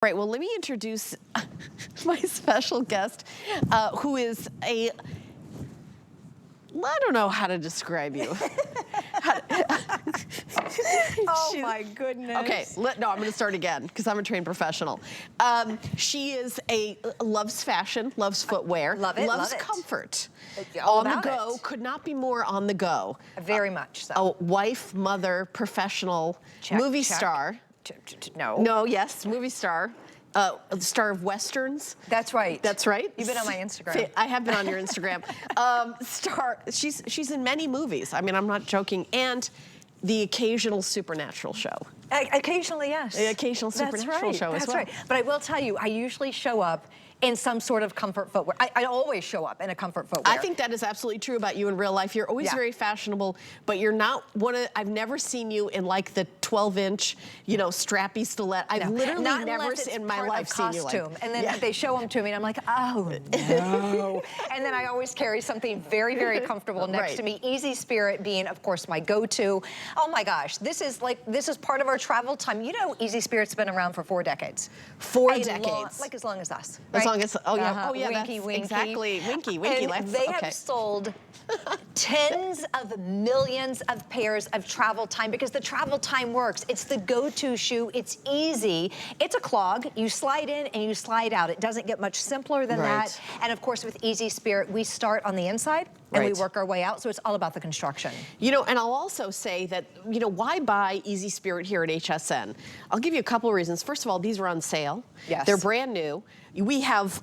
Right, well, let me introduce my special guest, who is I don't know how to describe you. Oh my goodness. Okay, no, I'm gonna start again because I'm a trained professional. She loves fashion, loves footwear, Love it, loves love it. comfort. All On the about go, it. could not be more on the go. Very much so. A wife, mother, professional, Check, movie check. star. No. No, yes, movie star. Star of Westerns. That's right. That's right. You've been on my Instagram. I have been on your Instagram. She's in many movies. I mean, I'm not joking. And the occasional supernatural show. Occasionally, yes. The occasional supernatural show as well. That's right. But I will tell you, I usually show up in some sort of comfort footwear. I always show up in a comfort footwear. I think that is absolutely true about you in real life. You're always very fashionable, but you're not I've never seen you in like the 12-inch, strappy stiletto. I've literally never in my life seen you like. And then they show them to me and I'm like, oh no. And then I always carry something very, very comfortable next to me. Easy Spirit being, of course, my go-to. Oh my gosh, this is part of our travel time. You know, Easy Spirit's been around for 4 decades. 4 decades. Like as long as us. As long as, Winky, that's winky. exactly, winky. And they have sold tens of millions of pairs of Traveltime because the Traveltime works. It's the go-to shoe. It's easy. It's a clog. You slide in and you slide out. It doesn't get much simpler than that. And of course, with Easy Spirit, we start on the inside and we work our way out. So it's all about the construction. And I'll also say that, why buy Easy Spirit here at HSN? I'll give you a couple of reasons. First of all, these are on sale. Yes. They're brand new. We have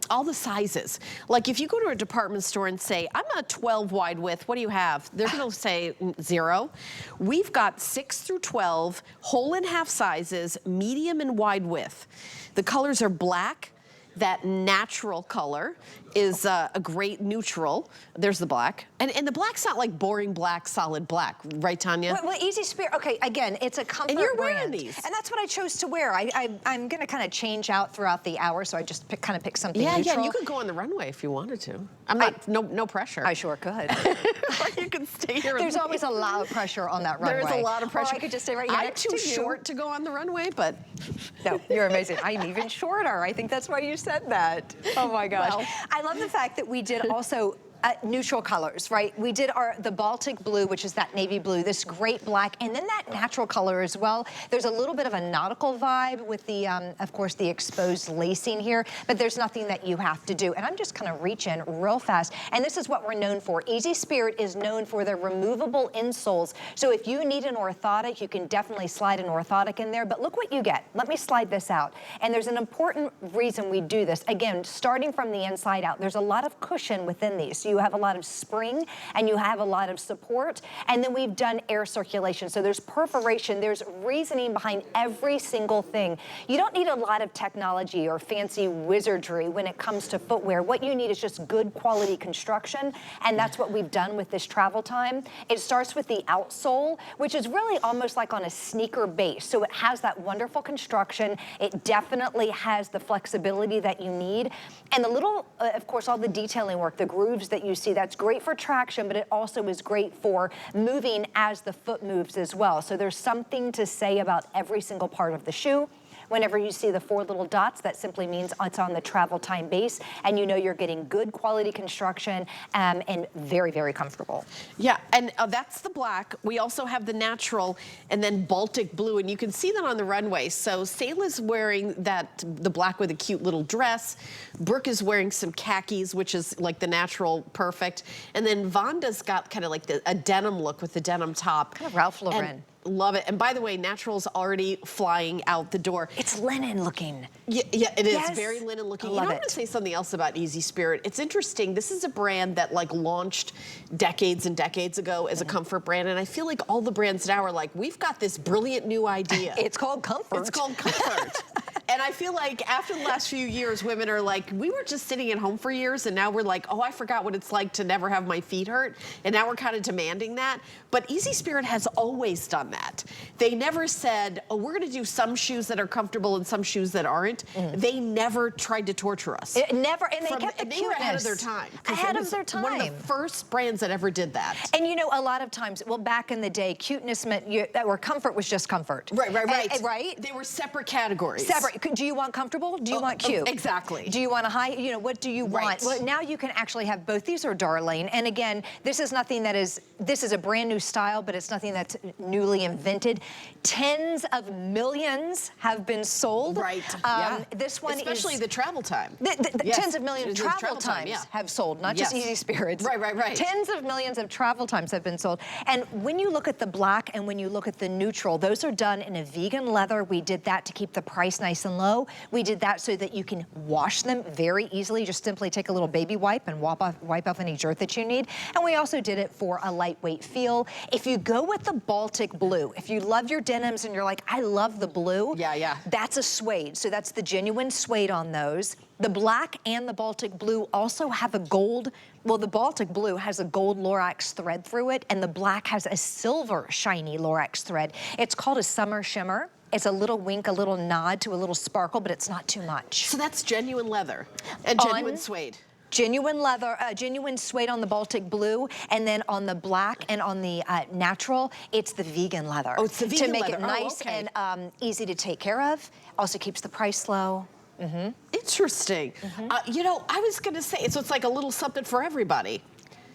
all the sizes. Like if you go to a department store and say, I'm a 12 wide width, what do you have? They're gonna say 0. We've got 6 through 12, whole and half sizes, medium and wide width. The colors are black. That natural color is a great neutral. There's the black. And the black's not like boring black, solid black, right, Tanya? Well, Easy Spirit, okay, again, it's a comfort and you're brand. wearing these. And that's what I chose to wear. I'm gonna kind of change out throughout the hour, so I just kind of pick something neutral. Yeah, you could go on the runway if you wanted to. I'm not, no pressure. I sure could. Or you can stay here. There's always a lot of pressure on that runway. There is a lot of pressure. Or I could just stay right here next to you. I'm too short to go on the runway, but. No, you're amazing. I'm even shorter. I think that's why you said that. Oh my gosh. Well, I love the fact that we did also neutral colors, right? We did the Baltic blue, which is that navy blue, this great black, and then that natural color as well. There's a little bit of a nautical vibe with the, of course, the exposed lacing here, but there's nothing that you have to do. And I'm just gonna reach in real fast. And this is what we're known for. Easy Spirit is known for their removable insoles. So if you need an orthotic, you can definitely slide an orthotic in there, but look what you get. Let me slide this out. And there's an important reason we do this. Again, starting from the inside out, there's a lot of cushion within these. So you have a lot of spring and you have a lot of support, and then we've done air circulation. So there's perforation, there's reasoning behind every single thing. You don't need a lot of technology or fancy wizardry when it comes to footwear. What you need is just good quality construction, and that's what we've done with this Traveltime. It starts with the outsole, which is really almost like on a sneaker base. So it has that wonderful construction. It definitely has the flexibility that you need. And the little, of course, all the detailing work, the grooves that you see, that's great for traction, but it also is great for moving as the foot moves as well. So there's something to say about every single part of the shoe. Whenever you see the 4 little dots, that simply means it's on the Traveltime base, and you know you're getting good quality construction and very, very comfortable. Yeah, and that's the black. We also have the natural and then Baltic blue, and you can see that on the runway. So Sayla's wearing the black with a cute little dress. Brooke is wearing some khakis, which is like the natural perfect. And then Vonda's got kind of like a denim look with the denim top. Kind of Ralph Lauren. Love it. And by the way, natural's already flying out the door. It's linen looking. Yeah, it is very linen looking. I love I'm going to say something else about Easy Spirit. It's interesting. This is a brand that launched decades and decades ago as a comfort brand, and I feel like all the brands now are like, we've got this brilliant new idea. It's called comfort. It's called comfort. And I feel like after the last few years, women are like, we were just sitting at home for years, and now we're like, oh, I forgot what it's like to never have my feet hurt. And now we're kind of demanding that. But Easy Spirit has always done that. They never said, oh, we're going to do some shoes that are comfortable and some shoes that aren't. They never tried to torture us. Never, and they kept the They were ahead of their time. Ahead of their time. One of the first brands that ever did that. And you know, a lot of times, well, back in the day, cuteness meant or comfort was just comfort. Right. Right? They were separate categories. Separate. Do you want comfortable? Do you want cute? Exactly. Do you want a high? You know, what do you want? Well, now you can actually have both. These are darling. And again, this is nothing that is, this is a brand new style, but it's nothing that's newly invented. Tens of millions have been sold. Right. This one especially the Traveltime. Yes. Tens of millions of Traveltimes have sold, not just Easy Spirits. Right. Tens of millions of Traveltimes have been sold. And when you look at the black and when you look at the neutral, those are done in a vegan leather. We did that to keep the price nice and low. We did that so that you can wash them very easily. Just simply take a little baby wipe and wipe off any dirt that you need. And we also did it for a lightweight feel. If you go with the Baltic blue, if you love your denims and you're like, I love the blue, that's a suede. So that's the genuine suede on those. The black and the Baltic blue also have a gold. Well, the Baltic blue has a gold Lorax thread through it, and the black has a silver shiny Lorax thread. It's called a summer shimmer. It's a little wink, a little nod to a little sparkle, but it's not too much. So that's genuine leather and genuine suede. Genuine leather, genuine suede on the Baltic blue, and then on the black and on the natural, it's the vegan leather. Oh, it's the vegan leather. leather. To make it nice and easy to take care of. Also keeps the price low. Interesting. You know, I was going to say, so it's like a little something for everybody.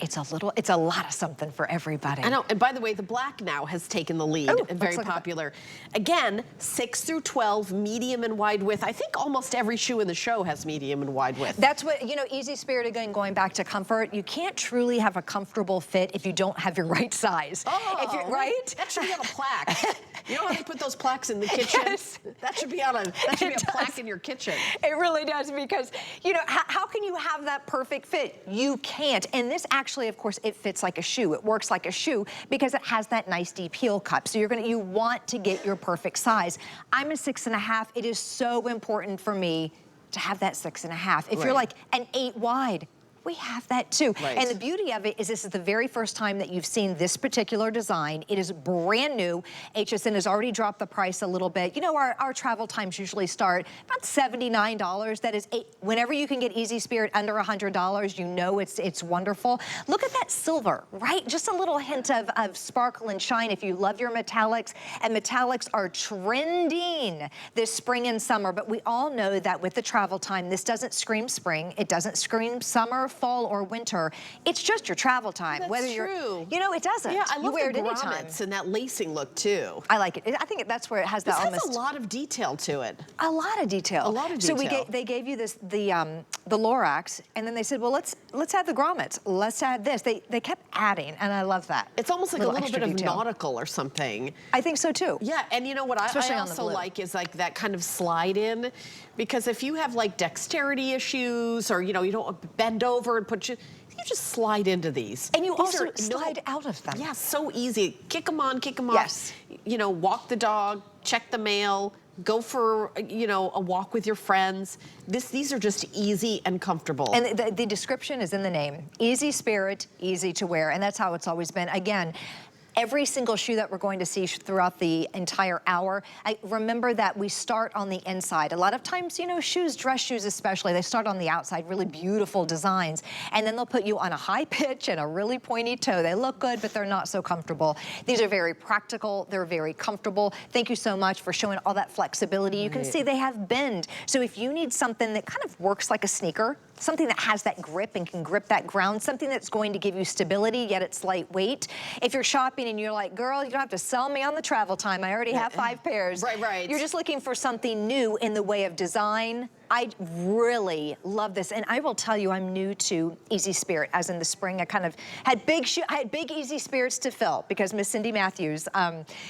It's a lot of something for everybody. I know, and by the way, the black now has taken the lead and very popular. Again, 6 through 12, medium and wide width. I think almost every shoe in the show has medium and wide width. That's what, you know, Easy Spirit, again, going back to comfort, you can't truly have a comfortable fit if you don't have your right size. Oh, right? That should be on a plaque. You know how they put those plaques in the kitchen? Yes. That should be on a, plaque in your kitchen. It really does, because, you know, how can you have that perfect fit? You can't. And this actually, of course, it fits like a shoe. It works like a shoe because it has that nice deep heel cup. So you want to get your perfect size. I'm a 6.5. It is so important for me to have that 6.5. If you're like an 8 wide, we have that too. And the beauty of it is this is the very first time that you've seen this particular design. It is brand new. HSN has already dropped the price a little bit. You know, our travel times usually start about $79. That is, whenever you can get Easy Spirit under $100, you know it's wonderful. Look at that silver, right? Just a little hint of sparkle and shine if you love your metallics. And metallics are trending this spring and summer, but we all know that with the travel time, this doesn't scream spring. It doesn't scream summer, fall, or winter. It's just your travel time. That's whether true. You know, it doesn't. Yeah, I love you wear the it anytime. grommets and that lacing look too. I like it. I think that's where it has that almost. This has a lot of detail to it. A lot of detail. A lot of detail. So they gave you this the Lorax, and then they said, well, let's add the grommets. Let's add this. They kept adding, and I love that. It's almost like a little bit of detail. nautical or something. I think so too. Yeah, and you know what I also like is like that kind of slide in, because if you have like dexterity issues, or you know, you don't bend over and put you just slide into these. And you also slide out of them. Yeah, so easy. Kick them on, kick them off. Yes. You know, walk the dog, check the mail, go for, you know, a walk with your friends. These are just easy and comfortable. And the description is in the name. Easy Spirit, easy to wear. And that's how it's always been. Again, every single shoe that we're going to see throughout the entire hour, remember that we start on the inside. A lot of times, you know, shoes, dress shoes especially, they start on the outside, really beautiful designs, and then they'll put you on a high pitch and a really pointy toe. They look good, but they're not so comfortable. These are very practical, they're very comfortable. Thank you so much for showing all that flexibility. You can see they have bend. So if you need something that kind of works like a sneaker, something that has that grip and can grip that ground, something that's going to give you stability, yet it's lightweight. If you're shopping and you're like, girl, you don't have to sell me on the travel time. I already have 5 pairs. Right. You're just looking for something new in the way of design. I really love this, and I will tell you, I'm new to Easy Spirit. As in the spring, I kind of had big Easy Spirits to fill because Miss Cindy Matthews,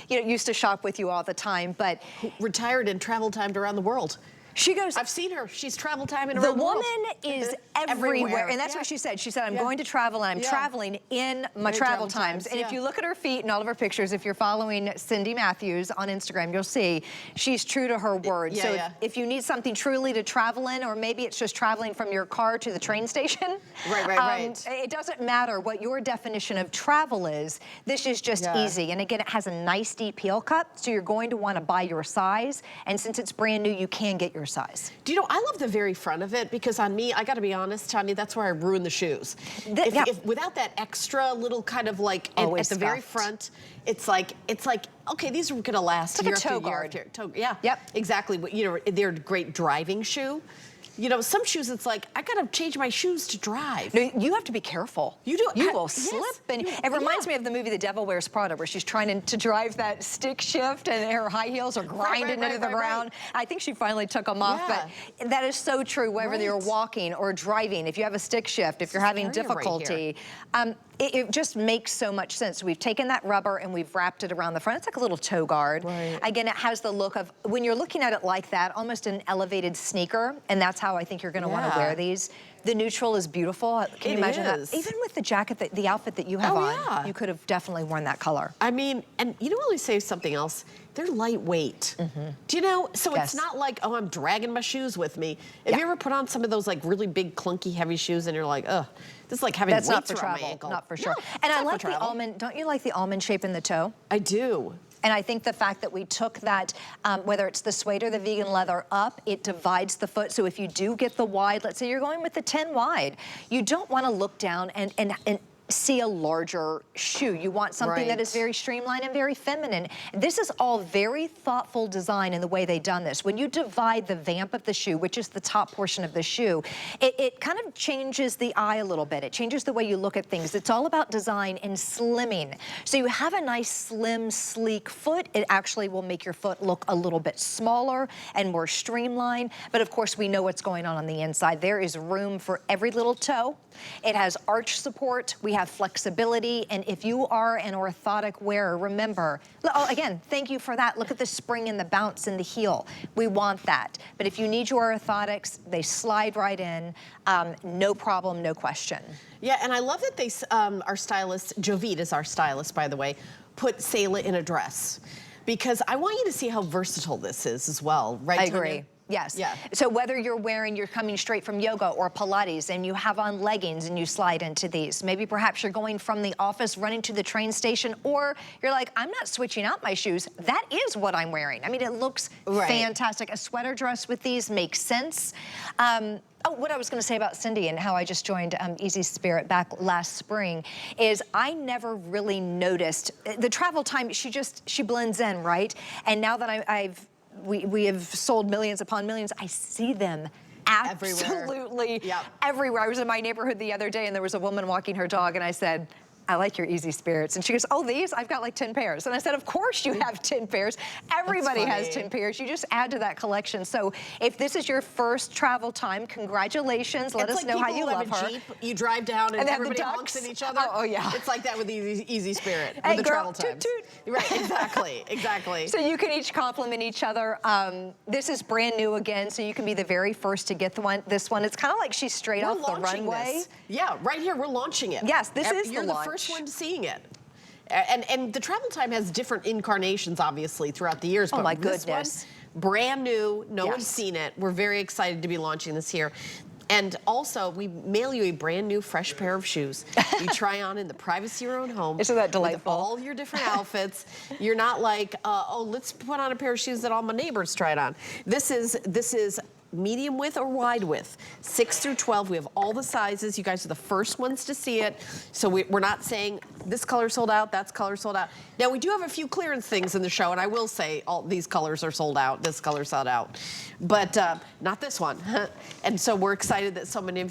you know, used to shop with you all the time, but retired and travel timed around the world. She goes, I've seen her. She's travel timing around the the world. woman is everywhere. And that's what she said. She said, I'm going to travel and I'm traveling in my travel times. And if you look at her feet and all of her pictures, if you're following Cindy Matthews on Instagram, you'll see she's true to her word. So if you need something truly to travel in, or maybe it's just traveling from your car to the train station. Right. It doesn't matter what your definition of travel is. This is just easy. And again, it has a nice deep heel cut. So you're going to want to buy your size. And since it's brand new, you can get your size. Do you know, I love the very front of it because on me, I got to be honest, Tanya, that's where I ruin the shoes. If without that extra little kind of like at the very front, it's like okay, these are going to last year after year. Exactly. You know, they're a great driving shoe. You know, some shoes, it's like, I gotta change my shoes to drive. No, you have to be careful. You do. You will slip. And it reminds me of the movie The Devil Wears Prada, where she's trying to drive that stick shift and her high heels are grinding into the ground. I think she finally took them off, but that is so true, whether you're walking or driving. If you have a stick shift, if you're having difficulty, it just makes so much sense. We've taken that rubber and we've wrapped it around the front. It's like a little toe guard. Again, it has the look of, when you're looking at it like that, almost an elevated sneaker, and that's how I think you're gonna wanna wear these. The neutral is beautiful. Can you imagine that? Even with the jacket, the outfit that you have on, you could have definitely worn that color. I mean, and you know, let me say something else. They're lightweight. Do you know? So it's not like, oh, I'm dragging my shoes with me. Have you ever put on some of those like really big, clunky, heavy shoes and you're like, ugh, this is like having weights around my ankle. Not for sure. And I like the almond, don't you like the almond shape in the toe? I do. And I think the fact that we took that, whether it's the suede or the vegan leather up, it divides the foot. So if you do get the wide, let's say you're going with the 10 wide, you don't want to look down and see a larger shoe. You want something that is very streamlined and very feminine. This is all very thoughtful design in the way they've done this. When you divide the vamp of the shoe, which is the top portion of the shoe, it kind of changes the eye a little bit. It changes the way you look at things. It's all about design and slimming. So you have a nice, slim, sleek foot. It actually will make your foot look a little bit smaller and more streamlined. But of course, we know what's going on the inside. There is room for every little toe. It has arch support. We have flexibility, and if you are an orthotic wearer, remember, again, thank you for that. Look at the spring and the bounce in the heel. We want that. But if you need your orthotics, they slide right in, no problem, no question. Yeah, and I love that they, our stylist, Jovita is our stylist, by the way, put Sayla in a dress. Because I want you to see how versatile this is as well, right? I agree. Yes. So whether you're coming straight from yoga or Pilates and you have on leggings and you slide into these, maybe perhaps you're going from the office running to the train station, or you're like, I'm not switching out my shoes. That is what I'm wearing. I mean, it looks fantastic. A sweater dress with these makes sense. Oh, what I was gonna say about Cindy and how I just joined Easy Spirit back last spring is I never really noticed the travel time. She blends in, right? And now that we have sold millions upon millions, I see them absolutely everywhere. I was in my neighborhood the other day and there was a woman walking her dog and I said, I like your Easy Spirits. And she goes, oh, these? I've got like 10 pairs. And I said, of course you have 10 pairs. Everybody has 10 pairs. You just add to that collection. So if this is your first travel time, congratulations. Let us know how you love her. Jeep, you drive down and everybody honks at each other. Oh, yeah. It's like that with Easy Spirit, hey, with the girl, travel times. Toot, toot. Right, exactly, exactly. So you can each compliment each other. This is brand new again, so you can be the very first to get this one. It's kind of like she's straight off the runway. This. Yeah, right here, we're launching it. Yes, this is You're the first one to seeing it. And the Travel Time has different incarnations, obviously, throughout the years. Oh, my goodness. This one, brand new, no one's seen it. We're very excited to be launching this here. And also, we mail you a brand new, fresh pair of shoes. You try on in the privacy of your own home. Isn't that delightful? With all your different outfits. You're not like, oh, let's put on a pair of shoes that all my neighbors tried on. This is medium width or wide width, 6 through 12. We have all the sizes. You guys are the first ones to see it. So we're not saying this color sold out, that's color sold out. Now we do have a few clearance things in the show, and I will say all these colors are sold out, this color sold out, but not this one. And so we're excited that so many of